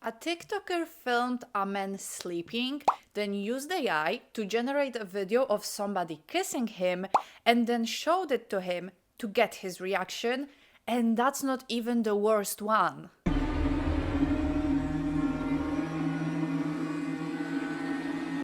A TikToker filmed a man sleeping, then used AI to generate a video of somebody kissing him and then showed it to him to get his reaction. And that's not even the worst one.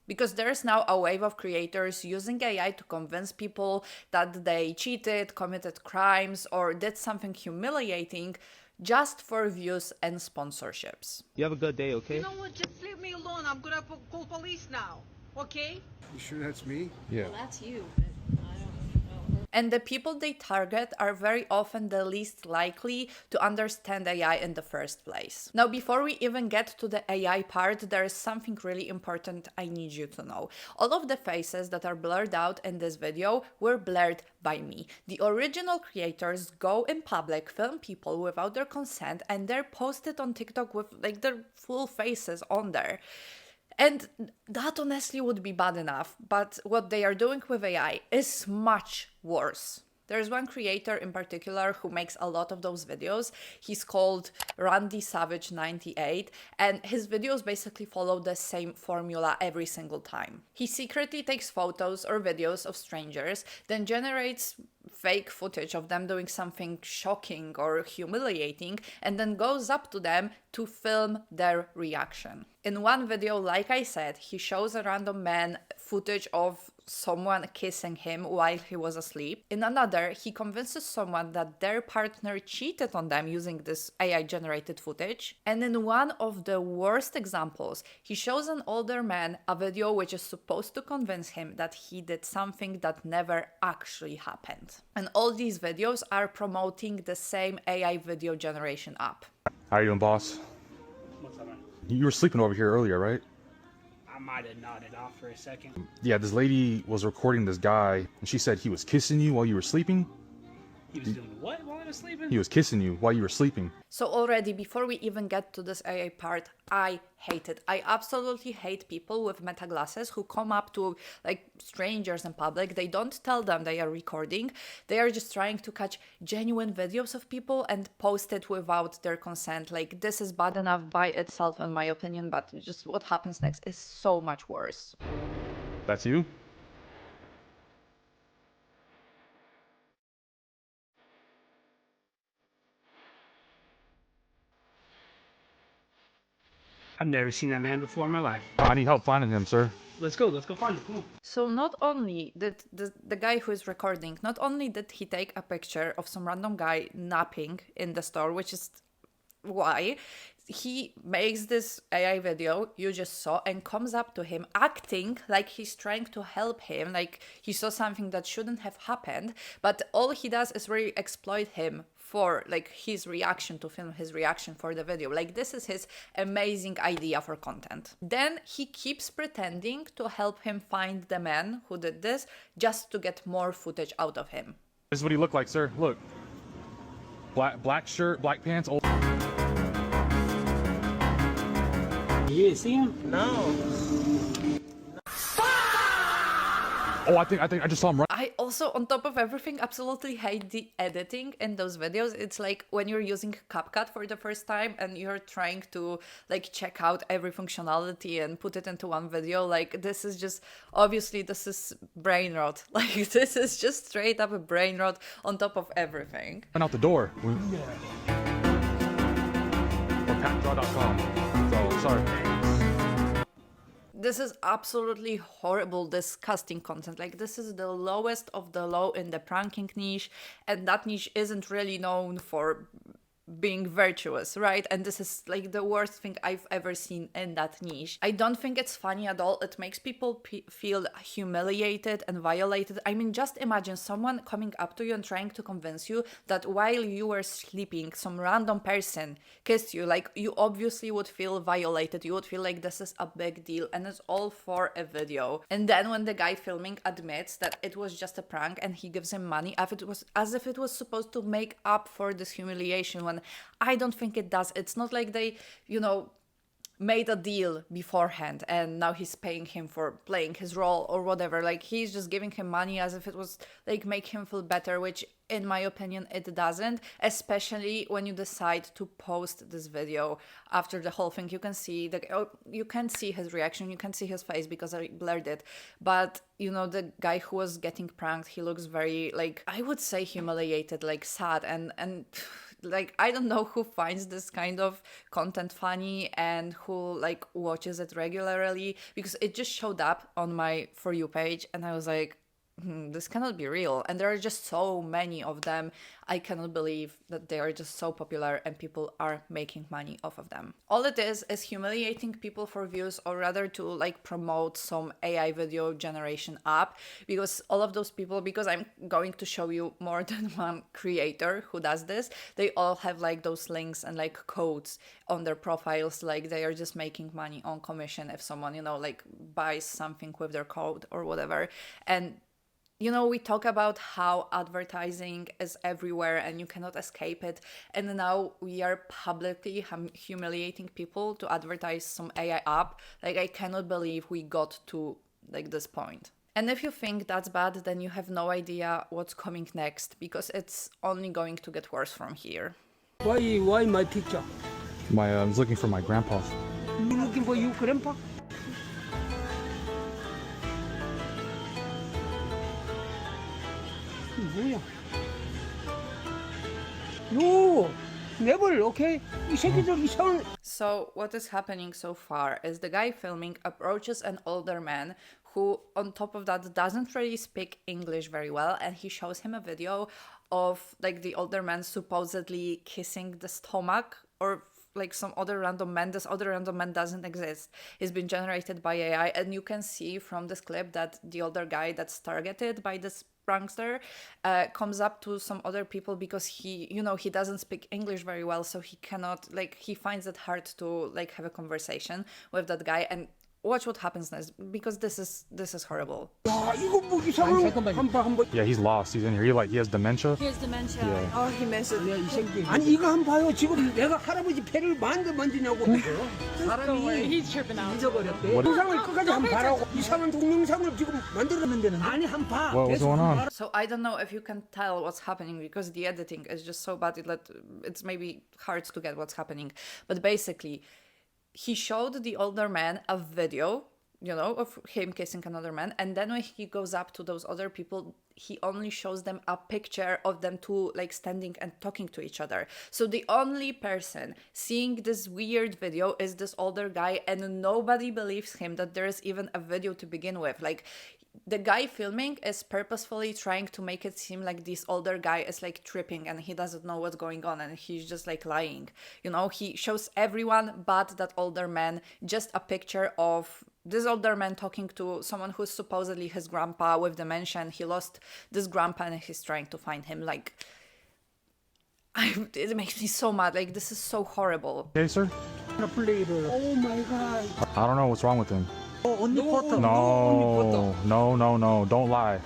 Because there's now a wave of creators using AI to convince people that they cheated, committed crimes, or did something humiliating just for views and sponsorships. You have a good day, okay? You know what? Just leave me alone. I'm gonna call police now. Okay? You sure that's me? Yeah. Well, that's you, but I don't know. And the people they target are very often the least likely to understand AI in the first place. Now, before we even get to the AI part, there is something really important I need you to know. All of the faces that are blurred out in this video were blurred by me. The original creators go in public, film people without their consent, and they're posted on TikTok with like their full faces on there. And that honestly would be bad enough, but what they are doing with AI is much worse. There's one creator in particular who makes a lot of those videos. He's called Randy Savage 98, and his videos basically follow the same formula every single time. He secretly takes photos or videos of strangers, then generates fake footage of them doing something shocking or humiliating, and then goes up to them to film their reaction. In one video, like I said, he shows a random man footage of someone kissing him while he was asleep. In another, he convinces someone that their partner cheated on them using this AI-generated footage. And in one of the worst examples, he shows an older man a video which is supposed to convince him that he did something that never actually happened. And all these videos are promoting the same AI video generation app. How you doing, boss? What's up, man? You were sleeping over here earlier, right? I might have nodded off for a second. Yeah, this lady was recording this guy, and she said he was kissing you while you were sleeping. He was doing what while I was sleeping? He was kissing you while you were sleeping. So already, before we even get to this AI part, I hate it. I absolutely hate people with meta glasses who come up to like strangers in public. They don't tell them they are recording. They are just trying to catch genuine videos of people and post it without their consent. Like, this is bad enough by itself, in my opinion, but just what happens next is so much worse. That's you? I've never seen that man before in my life. I need help finding him, sir. Let's go find him. Come on. So not only did the guy who is recording, not only did he take a picture of some random guy napping in the store, which is why he makes this AI video you just saw and comes up to him acting like he's trying to help him, like he saw something that shouldn't have happened, but all he does is really exploit him for like his reaction, to film his reaction for the video. Like, this is his amazing idea for content. Then he keeps pretending to help him find the man who did this just to get more footage out of him. This is what he looked like, sir. Look. Black shirt, black pants, old. You didn't see him? No. Oh, I think I just saw him run. I also, on top of everything, absolutely hate the editing in those videos. It's like when you're using CapCut for the first time and you're trying to like check out every functionality and put it into one video. Like, this is just, obviously this is brain rot. Like, this is just straight up a brain rot on top of everything. Run out the door. Or packdraw.com. So, sorry. This is absolutely horrible, disgusting content. Like, this is the lowest of the low in the pranking niche, and that niche isn't really known for being virtuous, right? And this is like the worst thing I've ever seen in that niche. I don't think it's funny at all. It makes people feel humiliated and violated. I mean, just imagine someone coming up to you and trying to convince you that while you were sleeping, some random person kissed you. Like, you obviously would feel violated. You would feel like this is a big deal and it's all for a video. And then when the guy filming admits that it was just a prank and he gives him money as if it was supposed to make up for this humiliation, when I don't think it does. It's not like they, made a deal beforehand and now he's paying him for playing his role or whatever. Like, he's just giving him money as if it was like make him feel better, which in my opinion it doesn't, especially when you decide to post this video after the whole thing. You can see you can see his reaction, you can see his face because I blurred it, but you know, the guy who was getting pranked, he looks very, like, I would say humiliated, like sad, and like, I don't know who finds this kind of content funny and who like watches it regularly, because it just showed up on my For You page and I was like, this cannot be real. And there are just so many of them. I cannot believe that they are just so popular and people are making money off of them. All it is humiliating people for views, or rather to like promote some AI video generation app, because all of those people, because I'm going to show you more than one creator who does this, they all have like those links and like codes on their profiles, like they are just making money on commission if someone, you know, like buys something with their code or whatever. And you know, we talk about how advertising is everywhere and you cannot escape it. And now we are publicly humiliating people to advertise some AI app. Like, I cannot believe we got to like this point. And if you think that's bad, then you have no idea what's coming next, because it's only going to get worse from here. Why my picture? I was looking for my grandpa. You looking for your grandpa? 뭐야? No, never. Okay, 이 새끼들 이상한. So what is happening so far is the guy filming approaches an older man who, on top of that, doesn't really speak English very well, and he shows him a video of like the older man supposedly kissing the stomach or like some other random man. This other random man doesn't exist. He's been generated by AI, and you can see from this clip that the older guy that's targeted by this prankster comes up to some other people because he, you know, he doesn't speak English very well, so he cannot, like, he finds it hard to like have a conversation with that guy. And watch what happens next, because this is horrible. 야, 이거 뭐 이상한 한번. Yeah, he's lost. He's in here. He has dementia. He has dementia. Yeah. Oh, he mentioned. 이 새끼. 아니 이거 한번 봐요. 지금 내가 할아버지 배를 만지냐고. Don't worry, he's tripping out. 잊어버렸대. 영상을 끝까지 한번 봐라고. 이상한 동영상을 지금 만들었는데는. 아니 한번 봐. What's going on? So I don't know if you can tell what's happening because the editing is just so bad. It's maybe hard to get what's happening, but basically, he showed the older man a video, you know, of him kissing another man. And then when he goes up to those other people, he only shows them a picture of them two like standing and talking to each other. So the only person seeing this weird video is this older guy, and nobody believes him that there is even a video to begin with. Like, the guy filming is purposefully trying to make it seem like this older guy is like tripping and he doesn't know what's going on and he's just like lying. You know, he shows everyone but that older man just a picture of this older man talking to someone who's supposedly his grandpa with dementia. He lost this grandpa and he's trying to find him. Like, it makes me so mad. Like, this is so horrible. Okay, sir? Oh my god. I don't know what's wrong with him. 언니 포터. No, don't lie.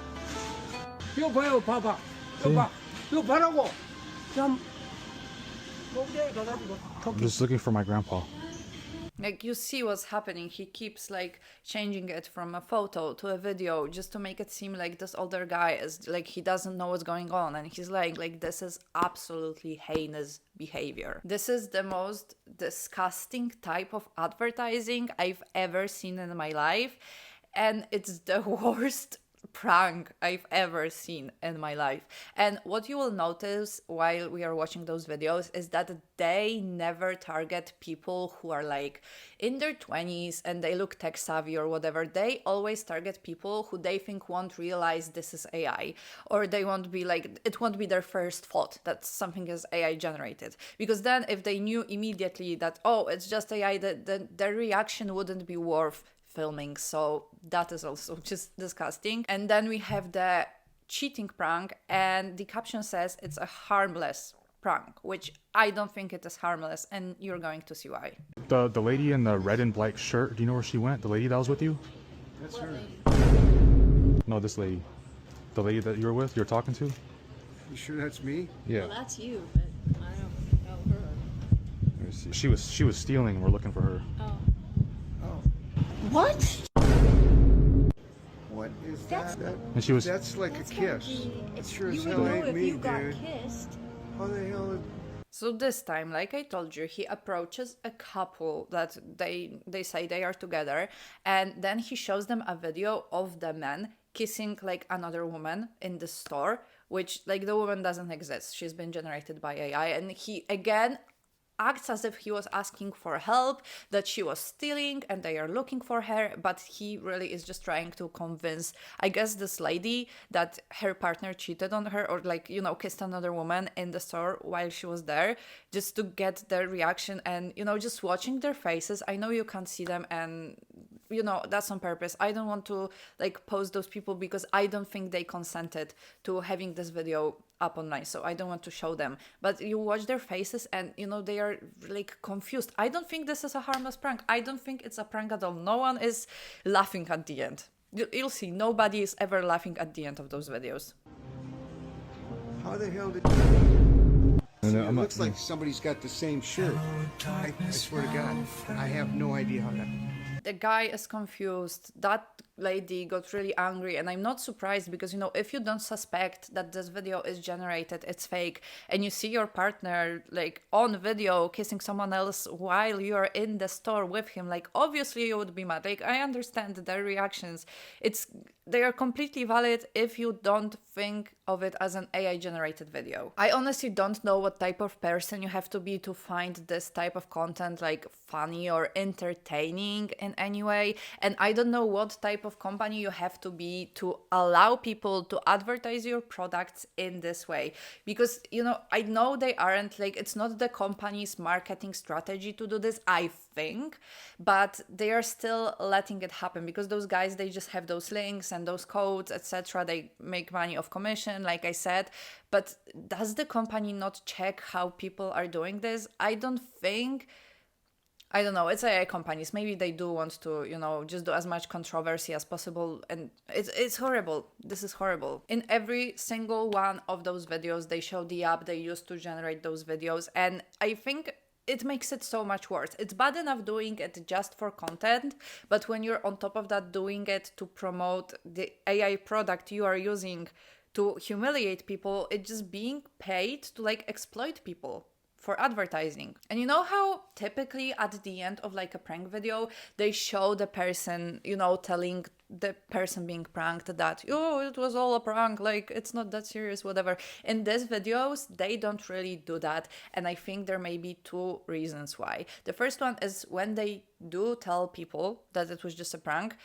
이거 봐요, 봐봐. 이거 봐. 이거 봐라고. 참. I'm just looking for my grandpa. Like, you see what's happening. He keeps like changing it from a photo to a video just to make it seem like this older guy is like, he doesn't know what's going on and he's lying. Like, this is absolutely heinous behavior. This is the most disgusting type of advertising I've ever seen in my life, and it's the worst prank I've ever seen in my life. And what you will notice while we are watching those videos is that they never target people who are like in their 20s and they look tech savvy or whatever. They always target people who they think won't realize this is AI, or they won't be like, it won't be their first thought that something is AI generated. Because then if they knew immediately that, oh, it's just AI, then their reaction wouldn't be worth filming. So that is also just disgusting. And then we have the cheating prank, and the caption says it's a harmless prank, which I don't think it is harmless, and you're going to see why. The lady in the red and black shirt, do you know where she went? The lady that was with you? That's her. No, this lady. The lady that you were with, you were talking to? You sure that's me? Yeah. Well, that's you, but I don't know her. Let me She was stealing. We're looking for her. What? What is that? And she was. That's like a kiss. It sure as hell ain't me, dude. How the hell is... So this time, like I told you, he approaches a couple that they say they are together, and then he shows them a video of the man kissing like another woman in the store, which like the woman doesn't exist. She's been generated by AI, and he again acts as if he was asking for help, that she was stealing and they are looking for her, but he really is just trying to convince, I guess, this lady that her partner cheated on her or like, you know, kissed another woman in the store while she was there, just to get their reaction. And, you know, just watching their faces, I know you can't see them, and you know, that's on purpose. I don't want to like post those people because I don't think they consented to having this video up online, so I don't want to show them. But you watch their faces and, you know, they are like confused. I don't think this is a harmless prank. I don't think it's a prank at all. No one is laughing at the end. You'll see, nobody is ever laughing at the end of those videos. How the hell did... No, It looks like somebody's got the same shirt. I swear to God, I have no idea how that... The guy is confused. That lady got really angry, and I'm not surprised because, you know, if you don't suspect that this video is generated, it's fake, and you see your partner like on video kissing someone else while you're in the store with him, like obviously you would be mad. Like I understand their reactions. They are completely valid if you don't think of it as an AI generated video. I honestly don't know what type of person you have to be to find this type of content like funny or entertaining in any way, and I don't know what type of company you have to be to allow people to advertise your products in this way, because, you know, I know they aren't like, it's not the company's marketing strategy to do this, I think, but they are still letting it happen because those guys, they just have those links and those codes, etc. They make money off commission, like I said. But does the company not check how people are doing this? I don't think. I don't know, it's AI companies. Maybe they do want to, you know, just do as much controversy as possible. And it's horrible. This is horrible. In every single one of those videos, they show the app they used to generate those videos. And I think it makes it so much worse. It's bad enough doing it just for content, but when you're on top of that doing it to promote the AI product you are using to humiliate people, it's just being paid to like exploit people for advertising. And you know how typically at the end of like a prank video, they show the person, you know, telling the person being pranked that, oh, it was all a prank, like it's not that serious, whatever. In these videos, they don't really do that. And I think there may be two reasons why. The first one is when they do tell people that it was just a prank,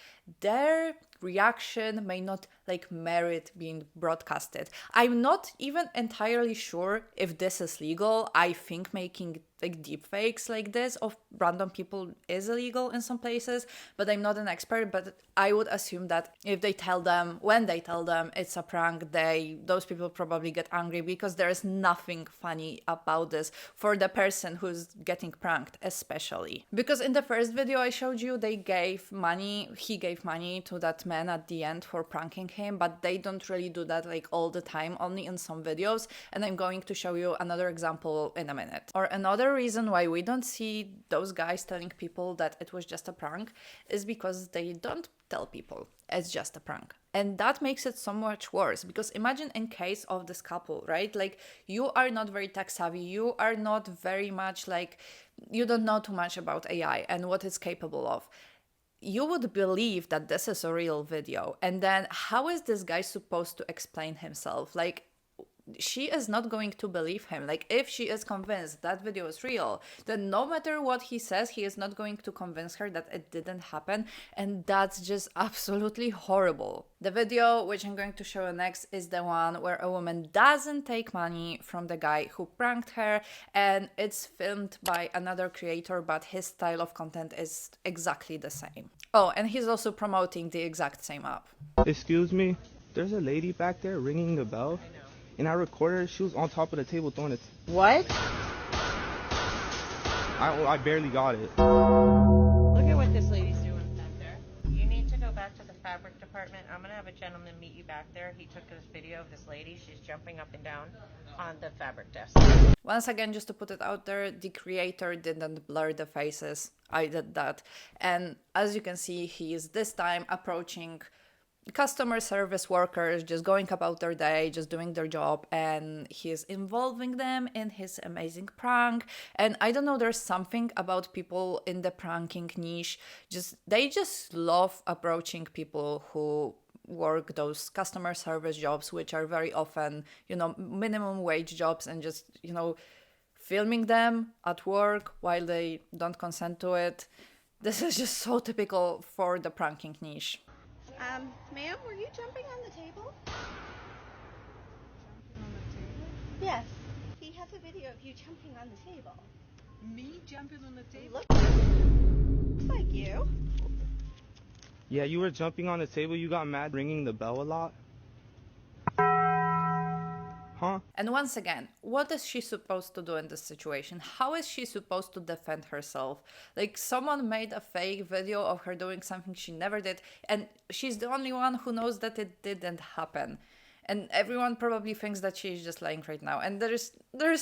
their reaction may not like merit being broadcasted. I'm not even entirely sure if this is legal. I think making like deepfakes like this of random people is illegal in some places, but I'm not an expert. But I would assume that if they tell them, when they tell them it's a prank, those people probably get angry because there is nothing funny about this for the person who's getting pranked, especially. Because in the first video I showed you, he gave money to that man at the end for pranking him, but they don't really do that like all the time, only in some videos. And I'm going to show you another example in a minute. Or another reason why we don't see those guys telling people that it was just a prank is because they don't tell people it's just a prank. And that makes it so much worse, because imagine in case of this couple, right? Like you are not very tech savvy, you are not very much like, you don't know too much about AI and what it's capable of. You would believe that this is a real video. And then how is this guy supposed to explain himself? Like, she is not going to believe him. Like, if she is convinced that video is real, then no matter what he says, he is not going to convince her that it didn't happen. And that's just absolutely horrible. The video, which I'm going to show you next, is the one where a woman doesn't take money from the guy who pranked her, and it's filmed by another creator, but his style of content is exactly the same. Oh, and he's also promoting the exact same app. Excuse me, there's a lady back there ringing the bell. And I recorded her, she was on top of the table throwing it. What? I barely got it. Look at what this lady's doing back there. You need to go back to the fabric art department. I'm gonna have a gentleman meet you back there. He took this video of this lady. She's jumping up and down on the fabric desk. Once again, just to put it out there, the creator didn't blur the faces. I did that. And as you can see, he is this time approaching customer service workers, just going about their day, just doing their job, and he is involving them in his amazing prank. And I don't know, there's something about people in the pranking niche, they just love approaching people who work those customer service jobs, which are very often, minimum wage jobs, and just, filming them at work while they don't consent to it. This is just so typical for the pranking niche. Ma'am, were you jumping on the table? On the table? Yes. He has a video of you jumping on the table. Me jumping on the table? Looks like you. Yeah, you were jumping on the table. You got mad ringing the bell a lot. Huh? And once again, what is she supposed to do in this situation? How is she supposed to defend herself? Like, someone made a fake video of her doing something she never did, and she's the only one who knows that it didn't happen. And everyone probably thinks that she's just lying right now, and there is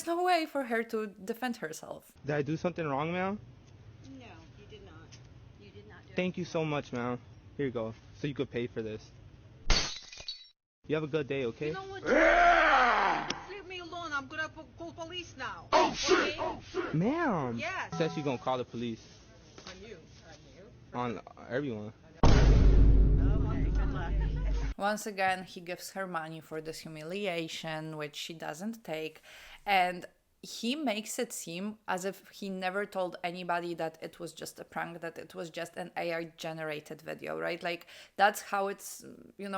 no way for her to defend herself. Did I do something wrong, ma'am? No, you did not. You did not do Thank you so much, ma'am. Here you go, so you could pay for this. You have a good day, okay? You know what? Leave me alone. I'm gonna call police now. Oh, shit! Okay? Oh, shit! Ma'am! Yes. Said she's gonna call the police. On you. On everyone. Okay, good luck. Once again, he gives her money for this humiliation, which she doesn't take, and he makes it seem as if he never told anybody that it was just a prank, that it was just an AI generated video, right? Like, that's how it's,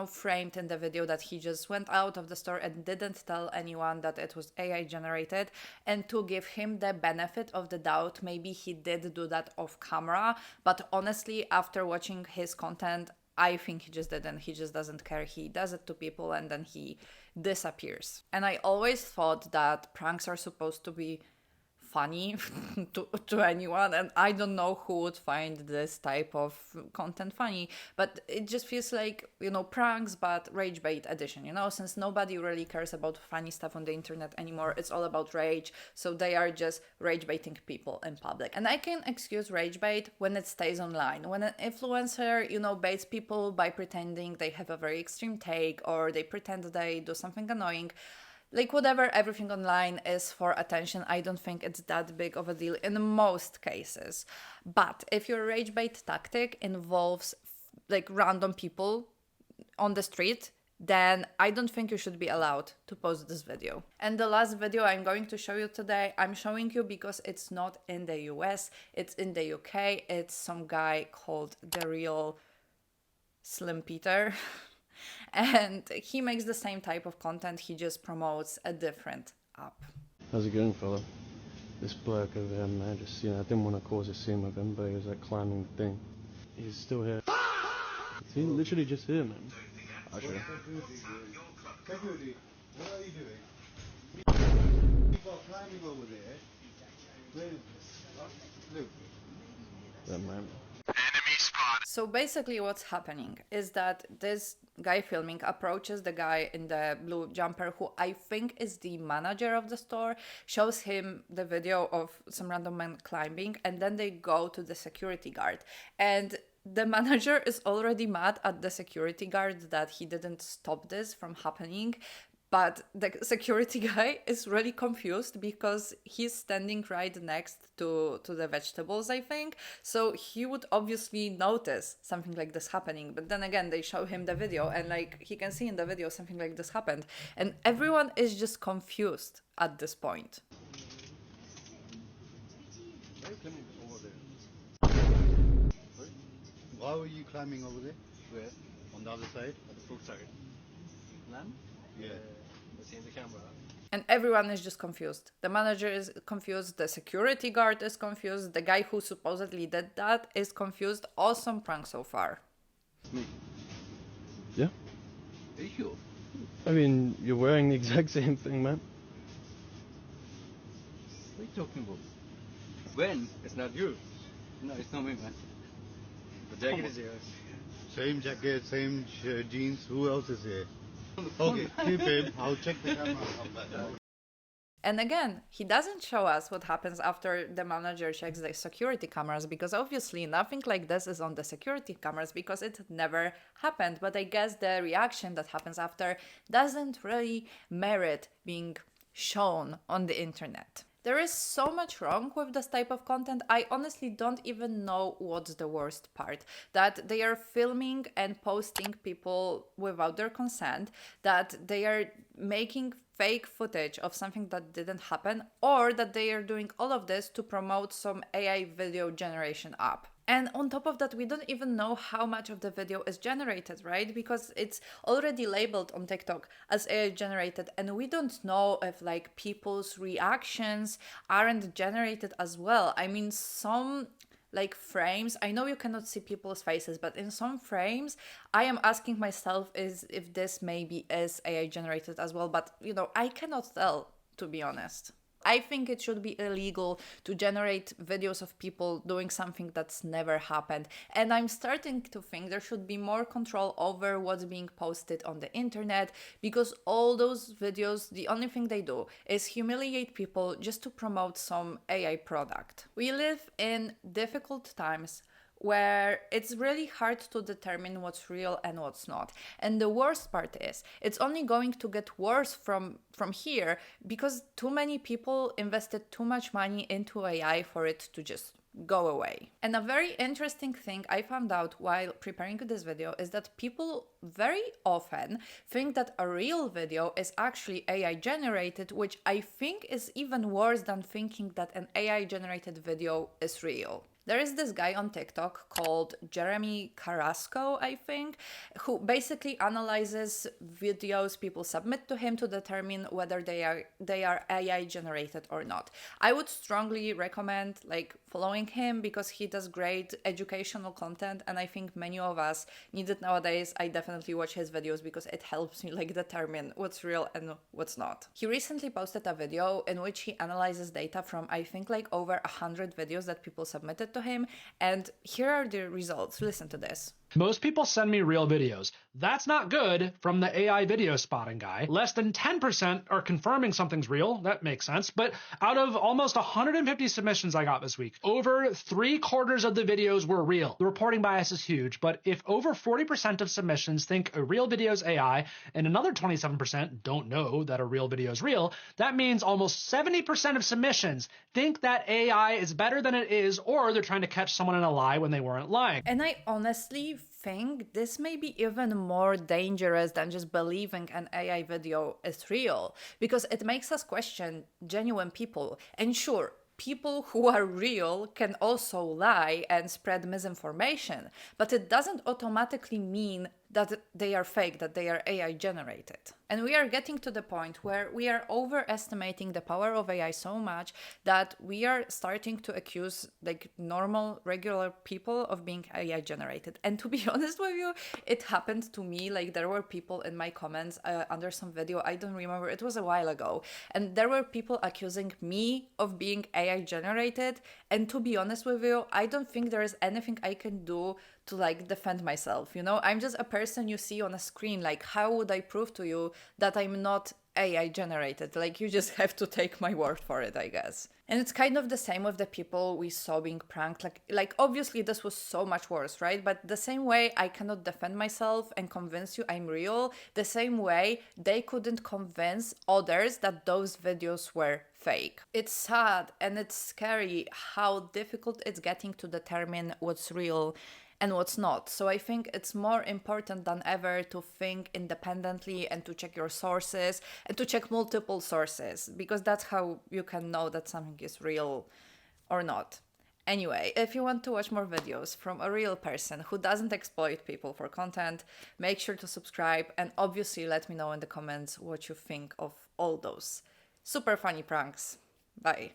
framed in the video, that he just went out of the store and didn't tell anyone that it was AI generated. And to give him the benefit of the doubt, maybe he did do that off camera, but honestly, after watching his content, I think he just didn't. He just doesn't care. He does it to people and then he disappears. And I always thought that pranks are supposed to be funny to anyone, and I don't know who would find this type of content funny, but it just feels like, pranks but rage bait edition, since nobody really cares about funny stuff on the internet anymore. It's all about rage, so they are just rage baiting people in public. And I can excuse rage bait when it stays online, when an influencer, baits people by pretending they have a very extreme take, or they pretend they do something annoying. Like, whatever, everything online is for attention. I don't think it's that big of a deal in most cases. But if your rage bait tactic involves like random people on the street, then I don't think you should be allowed to post this video. And the last video I'm going to show you today, I'm showing you because it's not in the US, it's in the UK. It's some guy called The Real Slim Peter. And he makes the same type of content, he just promotes a different app. How's it going, fella? This bloke over there, man, just, I didn't want to cause a scene with him, but he was like climbing the thing. He's still here. Is he literally just here, man? Actually. What are you doing? People are climbing over there. Where is this? Look. Yeah, man. So basically what's happening is that this guy filming approaches the guy in the blue jumper, who I think is the manager of the store, shows him the video of some random man climbing, and then they go to the security guard. And the manager is already mad at the security guard that he didn't stop this from happening. But the security guy is really confused because he's standing right next to the vegetables, I think. So he would obviously notice something like this happening. But then again, they show him the video and like he can see in the video something like this happened. And everyone is just confused at this point. Why were you climbing over there? Where? On the other side? At the fruit side. Land? Yeah. In the camera. And everyone is just confused. The manager is confused, the security guard is confused, the guy who supposedly did that is confused. Awesome prank so far. Me. Yeah? Are you sure? I mean, you're wearing the exact same thing, man. What are you talking about? When? It's not you. No, it's not me, man. The jacket is yours. Same jacket, same jeans. Who else is here? Okay, keep him. I'll check the camera and come back. And again, he doesn't show us what happens after the manager checks the security cameras, because obviously nothing like this is on the security cameras because it never happened. But I guess the reaction that happens after doesn't really merit being shown on the internet. There is so much wrong with this type of content. I honestly don't even know what's the worst part. That they are filming and posting people without their consent, that they are making fake footage of something that didn't happen, or that they are doing all of this to promote some AI video generation app. And on top of that, we don't even know how much of the video is generated, right? Because it's already labeled on TikTok as AI generated, and we don't know if like people's reactions aren't generated as well. I mean, some like frames, I know you cannot see people's faces, but in some frames, I am asking myself if this maybe is AI generated as well, but you know, I cannot tell, to be honest. I think it should be illegal to generate videos of people doing something that's never happened. And I'm starting to think there should be more control over what's being posted on the internet, because all those videos, the only thing they do is humiliate people just to promote some AI product. We live in difficult times where it's really hard to determine what's real and what's not. And the worst part is, it's only going to get worse from here, because too many people invested too much money into AI for it to just go away. And a very interesting thing I found out while preparing this video is that people very often think that a real video is actually AI generated, which I think is even worse than thinking that an AI generated video is real. There is this guy on TikTok called Jeremy Carrasco, I think, who basically analyzes videos people submit to him to determine whether they are AI generated or not. I would strongly recommend like following him, because he does great educational content, and I think many of us need it nowadays. I definitely watch his videos because it helps me like determine what's real and what's not. He recently posted a video in which he analyzes data from I think like over 100 videos that people submitted to him, and here are the results. Listen to this. Most people send me real videos. That's not good from the AI video spotting guy. Less than 10% are confirming something's real. That makes sense. But out of almost 150 submissions I got this week, over 3/4 of the videos were real. The reporting bias is huge, but if over 40% of submissions think a real video is AI and another 27% don't know that a real video is real, that means almost 70% of submissions think that AI is better than it is, or they're trying to catch someone in a lie when they weren't lying. And I honestly think this may be even more dangerous than just believing an AI video is real, because it makes us question genuine people. And sure, people who are real can also lie and spread misinformation, but it doesn't automatically mean that they are fake, that they are AI generated. And we are getting to the point where we are overestimating the power of AI so much that we are starting to accuse like normal, regular people of being AI generated. And to be honest with you, it happened to me. Like there were people in my comments under some video, I don't remember, it was a while ago, and there were people accusing me of being AI generated. And to be honest with you, I don't think there is anything I can do to like defend myself, you know? I'm just a person you see on a screen. Like, how would I prove to you that I'm not AI generated? Like, you just have to take my word for it, I guess. And it's kind of the same with the people we saw being pranked. Like obviously this was so much worse, right? But the same way I cannot defend myself and convince you I'm real, the same way they couldn't convince others that those videos were fake. It's sad and it's scary how difficult it's getting to determine what's real and what's not. So I think it's more important than ever to think independently and to check your sources and to check multiple sources, because that's how you can know that something is real or not. Anyway, if you want to watch more videos from a real person who doesn't exploit people for content, make sure to subscribe, and obviously let me know in the comments what you think of all those super funny pranks. Bye.